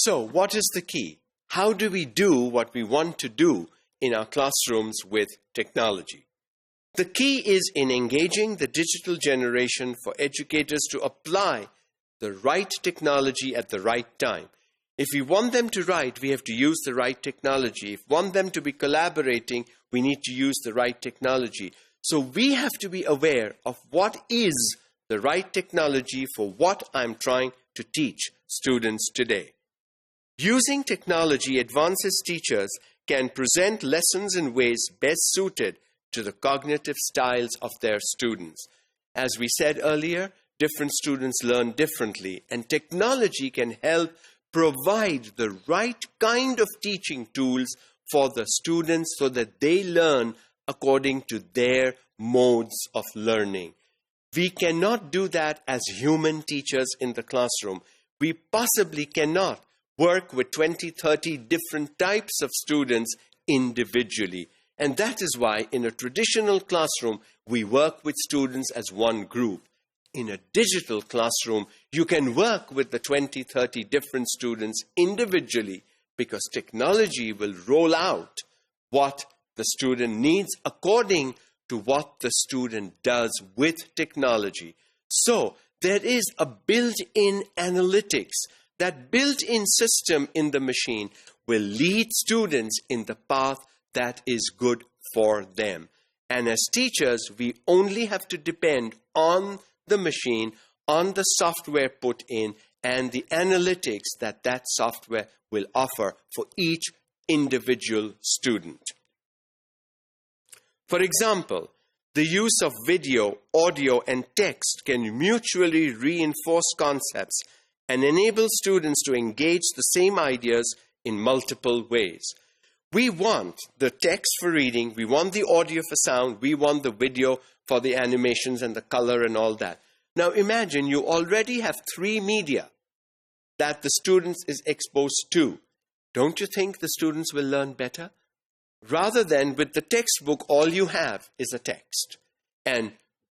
So, what is the key? How do we do what we want to do in our classrooms with technology? The key is in engaging the digital generation for educators to apply the right technology at the right time. If we want them to write, we have to use the right technology. If we want them to be collaborating, we need to use the right technology. So we have to be aware of what is the right technology for what I'm trying to teach students today. Using technology advances teachers can present lessons in ways best suited to the cognitive styles of their students. As we said earlier, different students learn differently, and technology can help provide the right kind of teaching tools for the students so that they learn according to their modes of learning. We cannot do that as human teachers in the classroom. We possibly cannot work with 20, 30 different types of students individually. And that is why in a traditional classroom, we work with students as one group. In a digital classroom, you can work with the 20, 30 different students individually because technology will roll out what the student needs according to what the student does with technology. So there is a built-in analytics. That built-in system in the machine will lead students in the path that is good for them. And as teachers, we only have to depend on the machine, on the software put in, and the analytics that that software will offer for each individual student. For example, the use of video, audio, and text can mutually reinforce concepts and enable students to engage the same ideas in multiple ways. We want the text for reading, we want the audio for sound, we want the video for the animations and the color and all that. Now imagine you already have 3 media that the students is exposed to. Don't you think the students will learn better? Rather than with the textbook, all you have is a text. And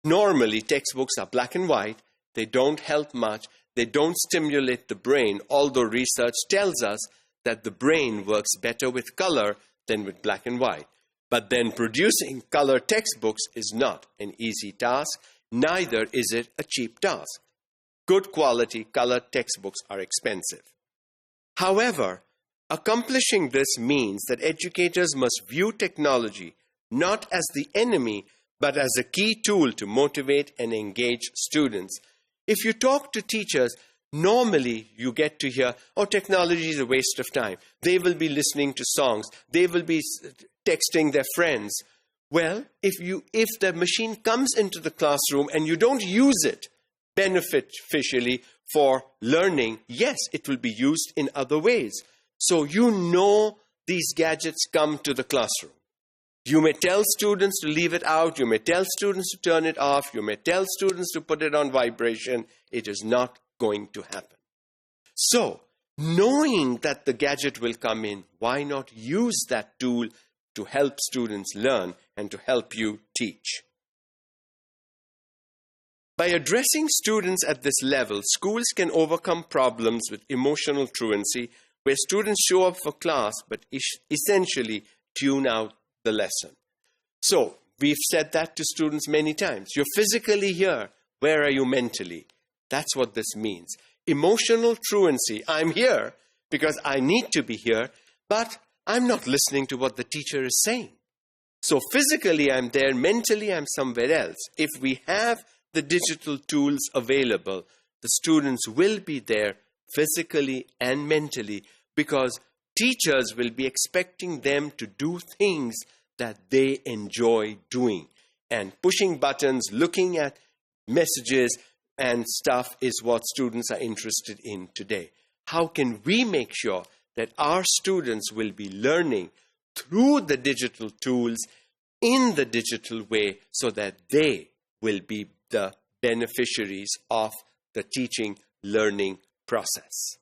normally textbooks are black and white, they don't help much, they don't stimulate the brain, although research tells us that the brain works better with color than with black and white. But then producing color textbooks is not an easy task, neither is it a cheap task. Good quality color textbooks are expensive. However, accomplishing this means that educators must view technology not as the enemy, but as a key tool to motivate and engage students. If you talk to teachers, normally you get to hear, oh, technology is a waste of time. They will be listening to songs. They will be texting their friends. Well, if the machine comes into the classroom and you don't use it beneficially for learning, yes, it will be used in other ways. So you know these gadgets come to the classroom. You may tell students to leave it out. You may tell students to turn it off. You may tell students to put it on vibration. It is not going to happen. So, knowing that the gadget will come in, why not use that tool to help students learn and to help you teach? By addressing students at this level, schools can overcome problems with emotional truancy, where students show up for class but essentially tune out the lesson. So, we've said that to students many times. You're physically here. Where are you mentally? That's what this means. Emotional truancy. I'm here because I need to be here, but I'm not listening to what the teacher is saying. So physically I'm there, mentally I'm somewhere else. If we have the digital tools available, the students will be there physically and mentally because teachers will be expecting them to do things that they enjoy doing. And pushing buttons, looking at messages and stuff is what students are interested in today. How can we make sure that our students will be learning through the digital tools in the digital way so that they will be the beneficiaries of the teaching learning process?